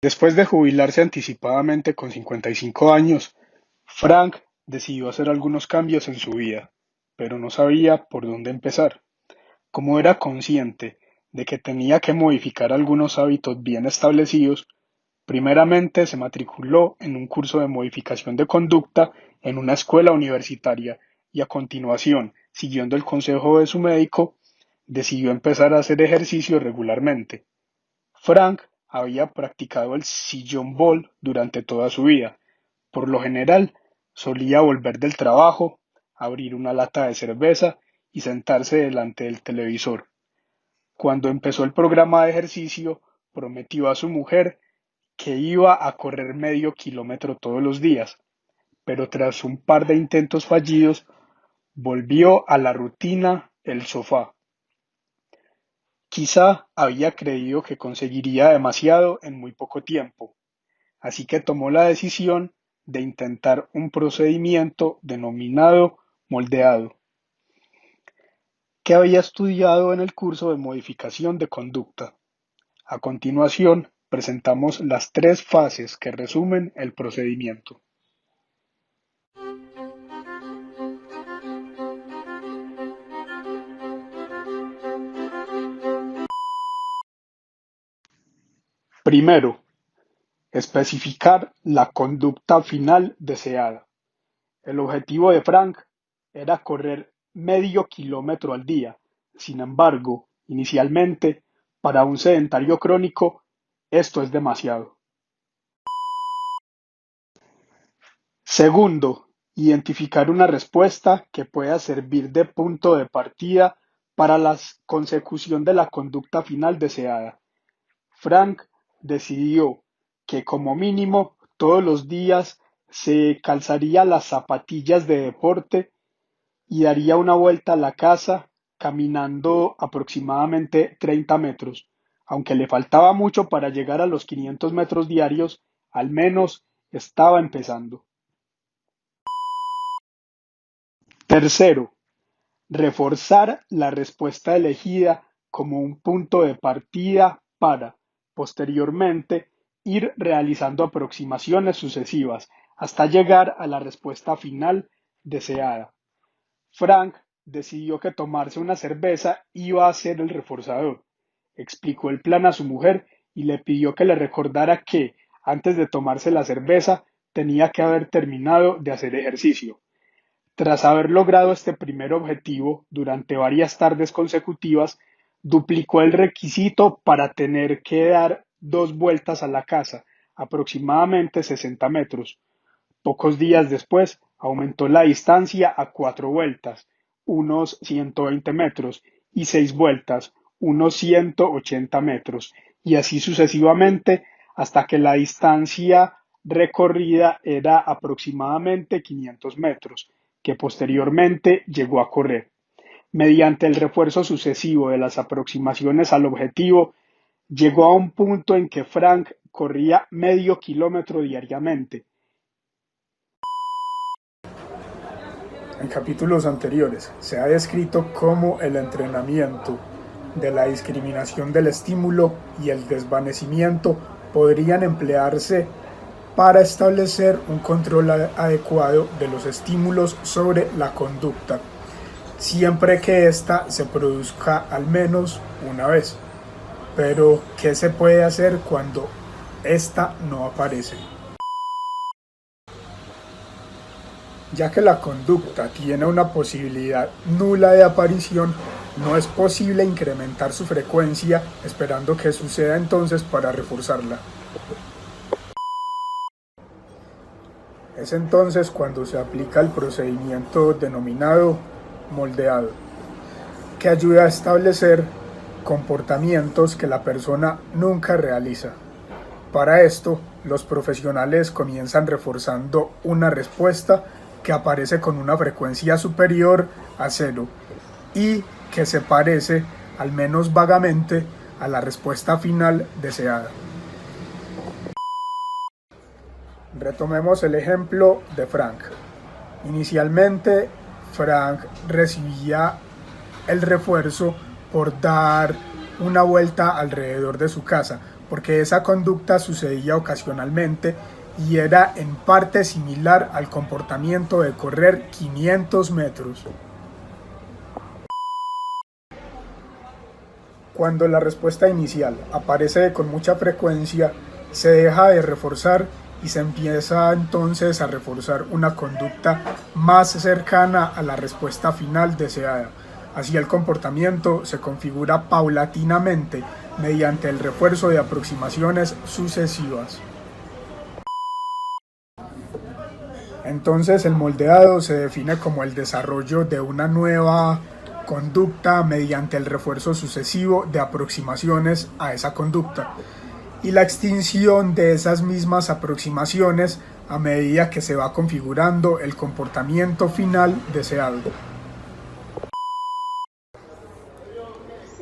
Después de jubilarse anticipadamente con 55 años, Frank decidió hacer algunos cambios en su vida, pero no sabía por dónde empezar. Como era consciente de que tenía que modificar algunos hábitos bien establecidos, primeramente se matriculó en un curso de modificación de conducta en una escuela universitaria y a continuación, siguiendo el consejo de su médico, decidió empezar a hacer ejercicio regularmente. Frank había practicado el sillón ball durante toda su vida. Por lo general, solía volver del trabajo, abrir una lata de cerveza y sentarse delante del televisor. Cuando empezó el programa de ejercicio, prometió a su mujer que iba a correr medio kilómetro todos los días, pero tras un par de intentos fallidos, volvió a la rutina el sofá. Quizá había creído que conseguiría demasiado en muy poco tiempo, así que tomó la decisión de intentar un procedimiento denominado moldeado, que había estudiado en el curso de modificación de conducta. A continuación, presentamos las tres fases que resumen el procedimiento. Primero, especificar la conducta final deseada. El objetivo de Frank era correr medio kilómetro al día. Sin embargo, inicialmente, para un sedentario crónico, esto es demasiado. Segundo, identificar una respuesta que pueda servir de punto de partida para la consecución de la conducta final deseada. Frank decidió que como mínimo todos los días se calzaría las zapatillas de deporte y daría una vuelta a la casa caminando aproximadamente 30 metros. Aunque le faltaba mucho para llegar a los 500 metros diarios, al menos estaba empezando. Tercero, reforzar la respuesta elegida como un punto de partida para, posteriormente, ir realizando aproximaciones sucesivas hasta llegar a la respuesta final deseada. Frank decidió que tomarse una cerveza iba a ser el reforzador. Explicó el plan a su mujer y le pidió que le recordara que, antes de tomarse la cerveza, tenía que haber terminado de hacer ejercicio. Tras haber logrado este primer objetivo durante varias tardes consecutivas, duplicó el requisito para tener que dar 2 vueltas a la casa, aproximadamente 60 metros. Pocos días después, aumentó la distancia a 4 vueltas, unos 120 metros, y 6 vueltas, unos 180 metros, y así sucesivamente hasta que la distancia recorrida era aproximadamente 500 metros, que posteriormente llegó a correr. Mediante el refuerzo sucesivo de las aproximaciones al objetivo, llegó a un punto en que Frank corría medio kilómetro diariamente. En capítulos anteriores se ha descrito cómo el entrenamiento de la discriminación del estímulo y el desvanecimiento podrían emplearse para establecer un control adecuado de los estímulos sobre la conducta, siempre que ésta se produzca al menos una vez. Pero, ¿qué se puede hacer cuando ésta no aparece? Ya que la conducta tiene una posibilidad nula de aparición, no es posible incrementar su frecuencia esperando que suceda entonces para reforzarla. Es entonces cuando se aplica el procedimiento denominado moldeado, que ayuda a establecer comportamientos que la persona nunca realiza. Para esto, los profesionales comienzan reforzando una respuesta que aparece con una frecuencia superior a 0 y que se parece, al menos vagamente, a la respuesta final deseada. Retomemos el ejemplo de Frank. Inicialmente, Frank recibía el refuerzo por dar una vuelta alrededor de su casa, porque esa conducta sucedía ocasionalmente y era en parte similar al comportamiento de correr 500 metros. Cuando la respuesta inicial aparece con mucha frecuencia, se deja de reforzar y se empieza entonces a reforzar una conducta más cercana a la respuesta final deseada. Así el comportamiento se configura paulatinamente mediante el refuerzo de aproximaciones sucesivas. Entonces el moldeado se define como el desarrollo de una nueva conducta mediante el refuerzo sucesivo de aproximaciones a esa conducta y la extinción de esas mismas aproximaciones a medida que se va configurando el comportamiento final deseado.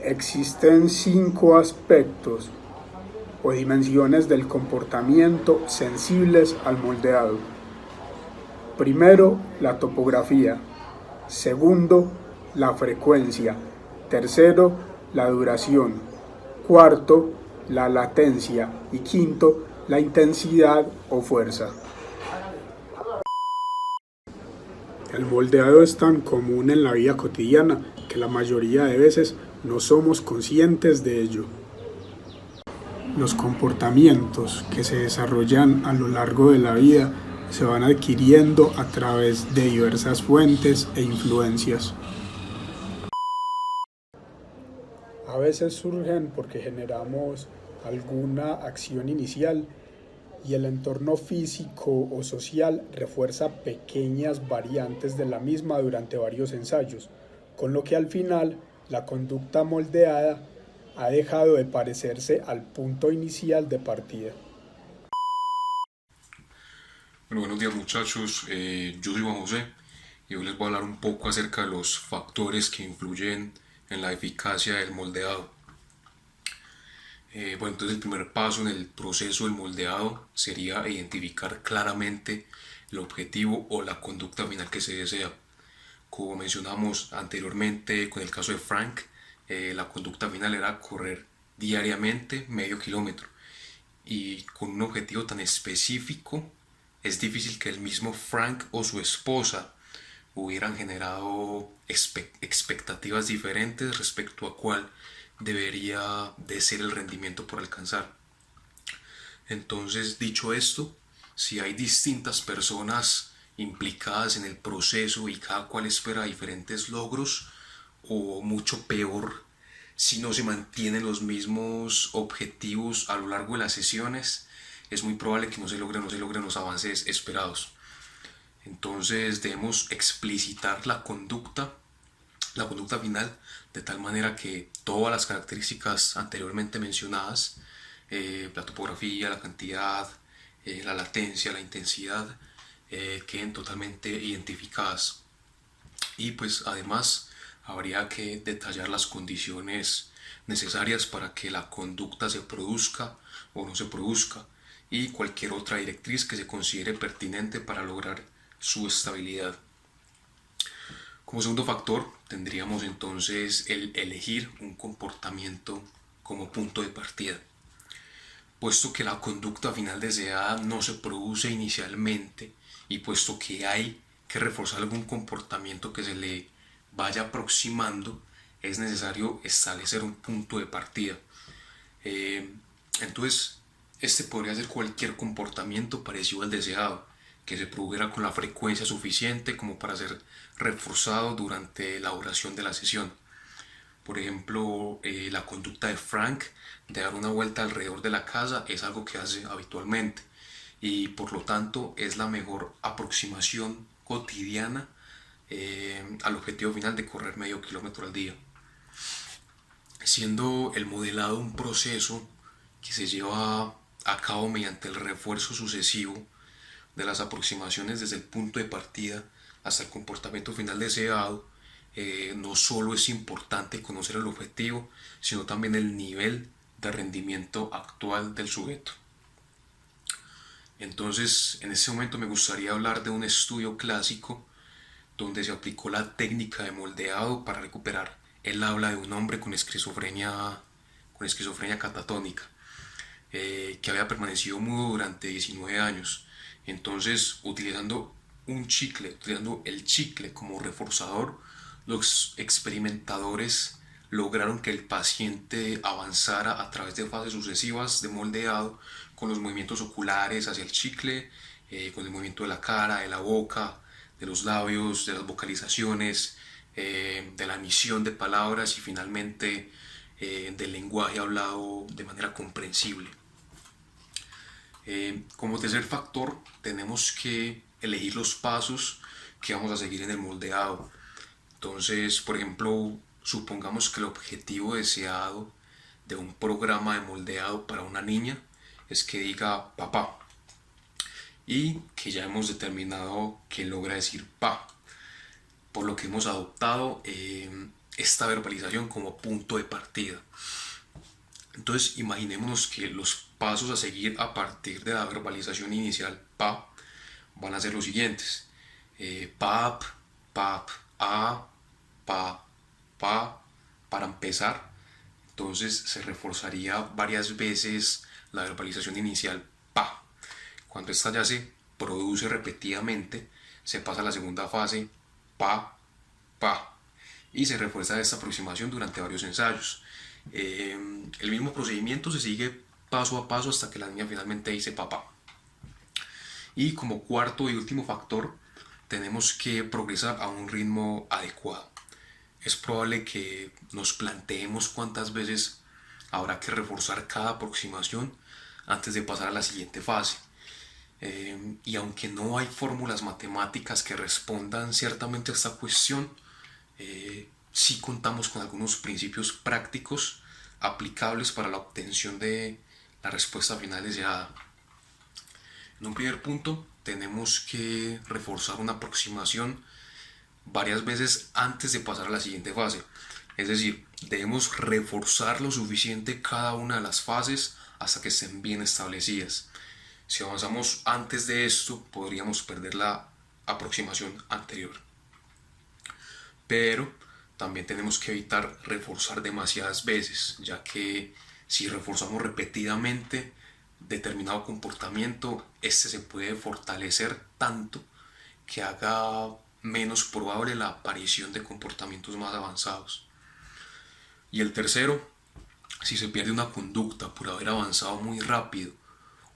Existen 5 aspectos o dimensiones del comportamiento sensibles al moldeado. Primero, la topografía. Segundo, la frecuencia. Tercero, la duración. Cuarto, la latencia. Y quinto, la intensidad o fuerza. El moldeado es tan común en la vida cotidiana que la mayoría de veces no somos conscientes de ello. Los comportamientos que se desarrollan a lo largo de la vida se van adquiriendo a través de diversas fuentes e influencias. A veces surgen porque generamos alguna acción inicial y el entorno físico o social refuerza pequeñas variantes de la misma durante varios ensayos, con lo que al final la conducta moldeada ha dejado de parecerse al punto inicial de partida. Bueno, buenos días muchachos, yo soy Juan José y hoy les voy a hablar un poco acerca de los factores que influyen en la eficacia del moldeado. Bueno, entonces el primer paso en el proceso del moldeado sería identificar claramente el objetivo o la conducta final que se desea. Como mencionamos anteriormente con el caso de Frank, la conducta final era correr diariamente medio kilómetro y con un objetivo tan específico es difícil que el mismo Frank o su esposa hubieran generado expectativas diferentes respecto a cuál debería de ser el rendimiento por alcanzar. Entonces, dicho esto, si hay distintas personas implicadas en el proceso y cada cual espera diferentes logros, o mucho peor, si no se mantienen los mismos objetivos a lo largo de las sesiones, es muy probable que no se logren los avances esperados. Entonces debemos explicitar la conducta final, de tal manera que todas las características anteriormente mencionadas, la topografía, la cantidad, la latencia, la intensidad, queden totalmente identificadas. Y pues además habría que detallar las condiciones necesarias para que la conducta se produzca o no se produzca y cualquier otra directriz que se considere pertinente para lograr su estabilidad. Como segundo factor, tendríamos entonces el elegir un comportamiento como punto de partida. Puesto que la conducta final deseada no se produce inicialmente y puesto que hay que reforzar algún comportamiento que se le vaya aproximando, es necesario establecer un punto de partida. Entonces, este podría ser cualquier comportamiento parecido al deseado, que se produjera con la frecuencia suficiente como para ser reforzado durante la duración de la sesión. Por ejemplo, la conducta de Frank de dar una vuelta alrededor de la casa es algo que hace habitualmente y por lo tanto es la mejor aproximación cotidiana al objetivo final de correr medio kilómetro al día. Siendo el modelado un proceso que se lleva a cabo mediante el refuerzo sucesivo de las aproximaciones desde el punto de partida hasta el comportamiento final deseado, no solo es importante conocer el objetivo, sino también el nivel de rendimiento actual del sujeto. Entonces, en este momento me gustaría hablar de un estudio clásico donde se aplicó la técnica de moldeado para recuperar el habla de un hombre con esquizofrenia catatónica. que había permanecido mudo durante 19 años. Entonces, utilizando el chicle como reforzador, los experimentadores lograron que el paciente avanzara a través de fases sucesivas de moldeado con los movimientos oculares hacia el chicle, con el movimiento de la cara, de la boca, de los labios, de las vocalizaciones, de la emisión de palabras y finalmente del lenguaje hablado de manera comprensible. Como tercer factor, tenemos que elegir los pasos que vamos a seguir en el moldeado. Entonces, por ejemplo, supongamos que el objetivo deseado de un programa de moldeado para una niña es que diga papá y que ya hemos determinado que logra decir pa, por lo que hemos adoptado esta verbalización como punto de partida. Entonces imaginémonos que los pasos a seguir a partir de la verbalización inicial pa van a ser los siguientes: pap, pap, a, pa, pa. Para empezar, entonces se reforzaría varias veces la verbalización inicial pa. Cuando esta ya se produce repetidamente, se pasa a la segunda fase pa, pa, y se refuerza esta aproximación durante varios ensayos. El mismo procedimiento se sigue paso a paso hasta que la niña finalmente dice papá. Y como cuarto y último factor, tenemos que progresar a un ritmo adecuado. Es probable que nos planteemos cuántas veces habrá que reforzar cada aproximación antes de pasar a la siguiente fase. Y aunque no hay fórmulas matemáticas que respondan ciertamente a esta cuestión, sí contamos con algunos principios prácticos aplicables para la obtención de la respuesta final deseada. En un primer punto, tenemos que reforzar una aproximación varias veces antes de pasar a la siguiente fase. Es decir, debemos reforzar lo suficiente cada una de las fases hasta que estén bien establecidas. Si avanzamos antes de esto, podríamos perder la aproximación anterior. Pero también tenemos que evitar reforzar demasiadas veces, ya que si reforzamos repetidamente determinado comportamiento, este se puede fortalecer tanto que haga menos probable la aparición de comportamientos más avanzados. Y el tercero, si se pierde una conducta por haber avanzado muy rápido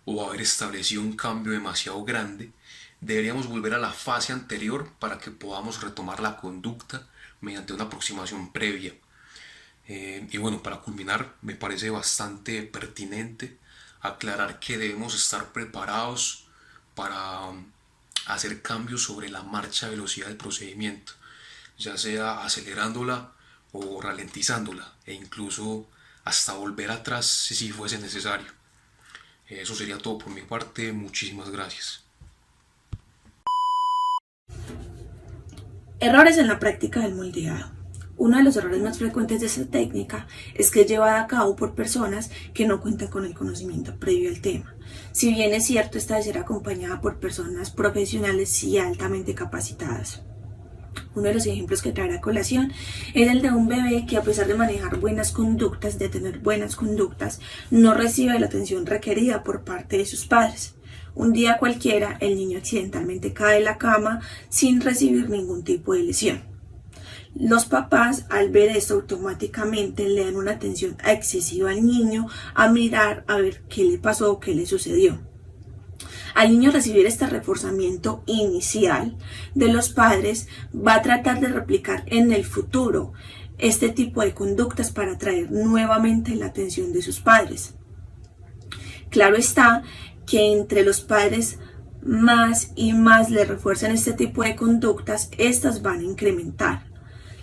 o haber establecido un cambio demasiado grande, deberíamos volver a la fase anterior para que podamos retomar la conducta mediante una aproximación previa. Y bueno, para culminar, me parece bastante pertinente aclarar que debemos estar preparados para hacer cambios sobre la marcha velocidad del procedimiento, ya sea acelerándola o ralentizándola, e incluso hasta volver atrás si fuese necesario. Eso sería todo por mi parte. Muchísimas gracias. Errores en la práctica del moldeado. Uno de los errores más frecuentes de esta técnica es que es llevada a cabo por personas que no cuentan con el conocimiento previo al tema. Si bien es cierto, esta debe ser acompañada por personas profesionales y altamente capacitadas. Uno de los ejemplos que traerá a colación es el de un bebé que, a pesar de manejar buenas conductas, de tener buenas conductas, no recibe la atención requerida por parte de sus padres. Un día cualquiera, el niño accidentalmente cae en la cama sin recibir ningún tipo de lesión. Los papás, al ver esto, automáticamente le dan una atención excesiva al niño, a mirar a ver qué le pasó o qué le sucedió. Al niño recibir este reforzamiento inicial de los padres, va a tratar de replicar en el futuro este tipo de conductas para atraer nuevamente la atención de sus padres. Claro está que entre los padres más y más le refuerzan este tipo de conductas, estas van a incrementar.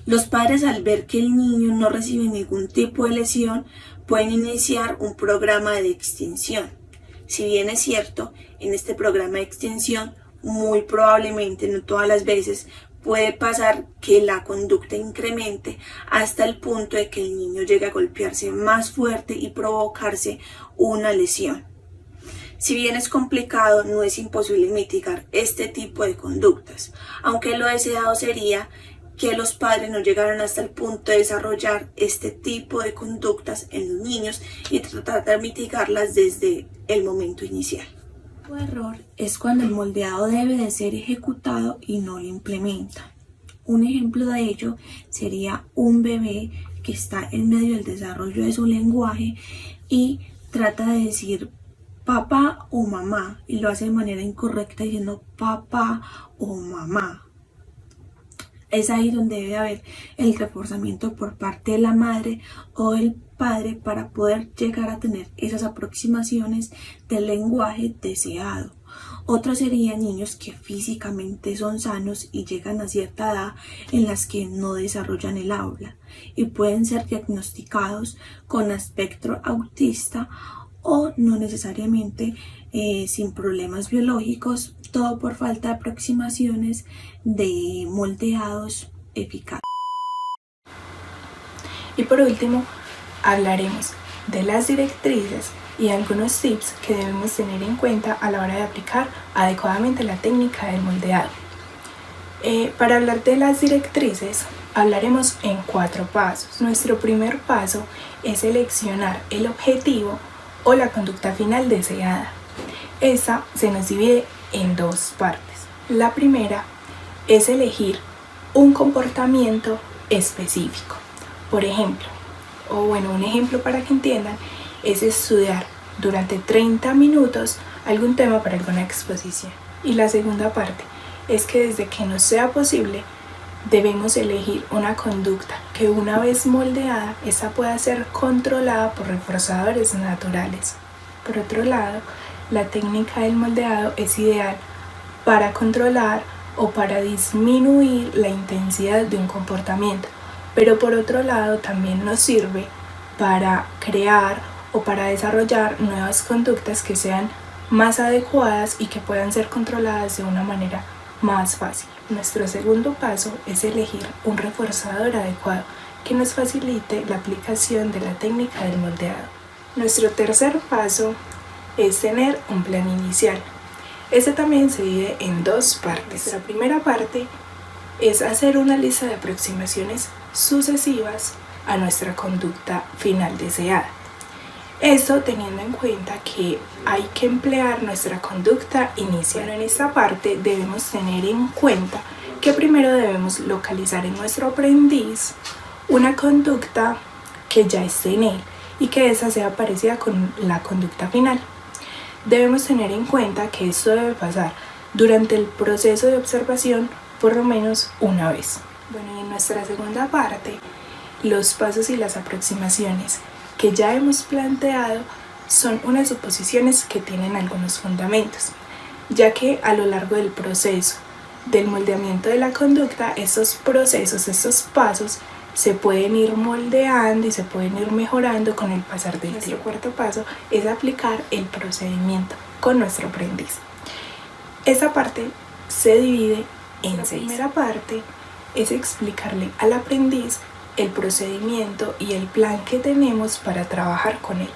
Los padres, al ver que el niño no recibe ningún tipo de lesión, pueden iniciar un programa de extinción. Si bien es cierto, en este programa de extinción, muy probablemente, no todas las veces, puede pasar que la conducta incremente hasta el punto de que el niño llegue a golpearse más fuerte y provocarse una lesión. Si bien es complicado, no es imposible mitigar este tipo de conductas, aunque lo deseado sería que los padres no llegaran hasta el punto de desarrollar este tipo de conductas en los niños y tratar de mitigarlas desde el momento inicial. Un error es cuando el moldeado debe de ser ejecutado y no lo implementa. Un ejemplo de ello sería un bebé que está en medio del desarrollo de su lenguaje y trata de decir papá o mamá y lo hace de manera incorrecta diciendo papá o mamá. Es ahí donde debe haber el reforzamiento por parte de la madre o el padre para poder llegar a tener esas aproximaciones del lenguaje deseado. Otros serían niños que físicamente son sanos y llegan a cierta edad en las que no desarrollan el habla y pueden ser diagnosticados con espectro autista o no necesariamente sin problemas biológicos, todo por falta de aproximaciones de moldeados eficaces. Y por último, hablaremos de las directrices y algunos tips que debemos tener en cuenta a la hora de aplicar adecuadamente la técnica del moldeado. Para hablar de las directrices, hablaremos en 4 pasos. Nuestro primer paso es seleccionar el objetivo o la conducta final deseada. Esta se nos divide en 2 partes. La primera es elegir un comportamiento específico. Por ejemplo, un ejemplo para que entiendan, es estudiar durante 30 minutos algún tema para alguna exposición. Y la segunda parte es que desde que nos sea posible, debemos elegir una conducta que una vez moldeada, esta pueda ser controlada por reforzadores naturales. Por otro lado, la técnica del moldeado es ideal para controlar o para disminuir la intensidad de un comportamiento, pero por otro lado también nos sirve para crear o para desarrollar nuevas conductas que sean más adecuadas y que puedan ser controladas de una manera más fácil. Nuestro segundo paso es elegir un reforzador adecuado que nos facilite la aplicación de la técnica del moldeado. Nuestro tercer paso es tener un plan inicial. Este también se divide en 2 partes. La primera parte es hacer una lista de aproximaciones sucesivas a nuestra conducta final deseada. Esto teniendo en cuenta que hay que emplear nuestra conducta inicial. En esta parte debemos tener en cuenta que primero debemos localizar en nuestro aprendiz una conducta que ya esté en él y que esa sea parecida con la conducta final. Debemos tener en cuenta que esto debe pasar durante el proceso de observación por lo menos una vez. Y en nuestra segunda parte, los pasos y las aproximaciones que ya hemos planteado son unas suposiciones que tienen algunos fundamentos, ya que a lo largo del proceso del moldeamiento de la conducta, estos pasos se pueden ir moldeando y se pueden ir mejorando con el pasar del tiempo. El cuarto paso es aplicar el procedimiento con nuestro aprendiz. Esta parte se divide en 6. La primera parte es explicarle al aprendiz el procedimiento y el plan que tenemos para trabajar con él.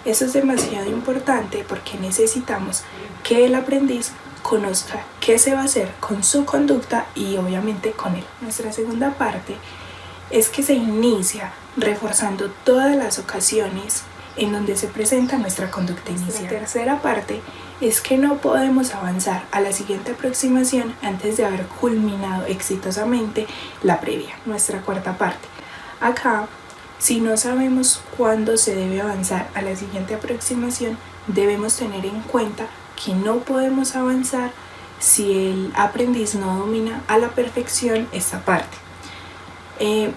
Eso es demasiado importante porque necesitamos que el aprendiz conozca qué se va a hacer con su conducta y obviamente con él. Nuestra segunda parte es que se inicia reforzando todas las ocasiones en donde se presenta nuestra conducta inicial. La tercera parte es que no podemos avanzar a la siguiente aproximación antes de haber culminado exitosamente la previa. Nuestra cuarta parte. Acá, si no sabemos cuándo se debe avanzar a la siguiente aproximación, debemos tener en cuenta que no podemos avanzar si el aprendiz no domina a la perfección esta parte.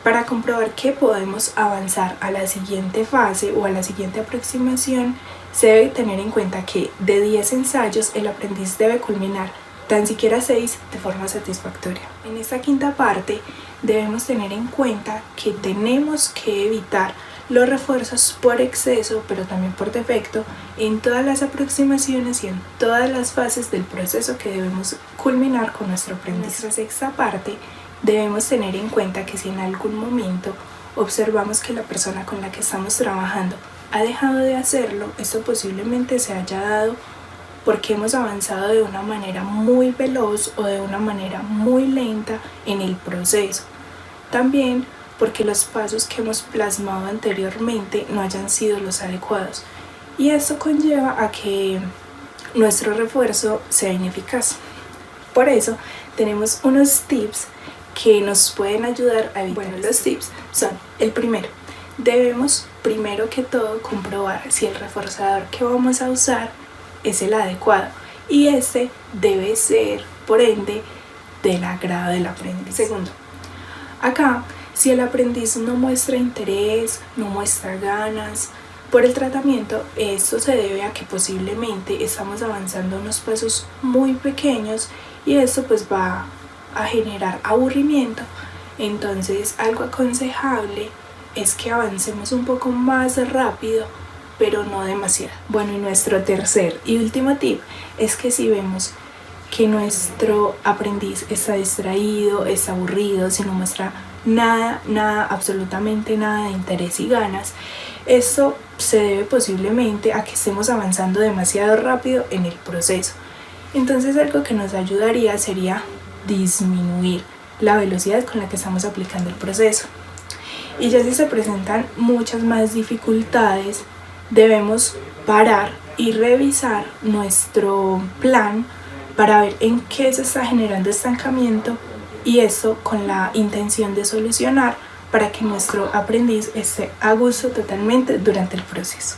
Para comprobar que podemos avanzar a la siguiente fase o a la siguiente aproximación, se debe tener en cuenta que de 10 ensayos el aprendiz debe culminar tan siquiera 6 de forma satisfactoria. En esta quinta parte debemos tener en cuenta que tenemos que evitar los refuerzos por exceso, pero también por defecto, en todas las aproximaciones y en todas las fases del proceso que debemos culminar con nuestro aprendiz. En nuestra sexta parte debemos tener en cuenta que si en algún momento observamos que la persona con la que estamos trabajando ha dejado de hacerlo, esto posiblemente se haya dado porque hemos avanzado de una manera muy veloz o de una manera muy lenta en el proceso. también porque los pasos que hemos plasmado anteriormente no hayan sido los adecuados, y esto conlleva a que nuestro refuerzo sea ineficaz. Por eso tenemos unos tips que nos pueden ayudar a evitar. Bueno, los tips son: el primero, debemos primero que todo comprobar si el reforzador que vamos a usar es el adecuado, y este debe ser, por ende, del agrado del aprendiz. Segundo, acá, si el aprendiz no muestra interés, no muestra ganas por el tratamiento, esto se debe a que posiblemente estamos avanzando unos pasos muy pequeños y esto pues va a generar aburrimiento. Entonces, algo aconsejable es que avancemos un poco más rápido, pero no demasiado. Bueno, y nuestro tercer y último tip es que si vemos que nuestro aprendiz está distraído, está aburrido, si no muestra nada, absolutamente nada de interés y ganas, esto se debe posiblemente a que estemos avanzando demasiado rápido en el proceso. Entonces, algo que nos ayudaría sería disminuir la velocidad con la que estamos aplicando el proceso. Y ya si se presentan muchas más dificultades, debemos parar y revisar nuestro plan para ver en qué se está generando estancamiento, y eso con la intención de solucionar para que nuestro aprendiz esté a gusto totalmente durante el proceso.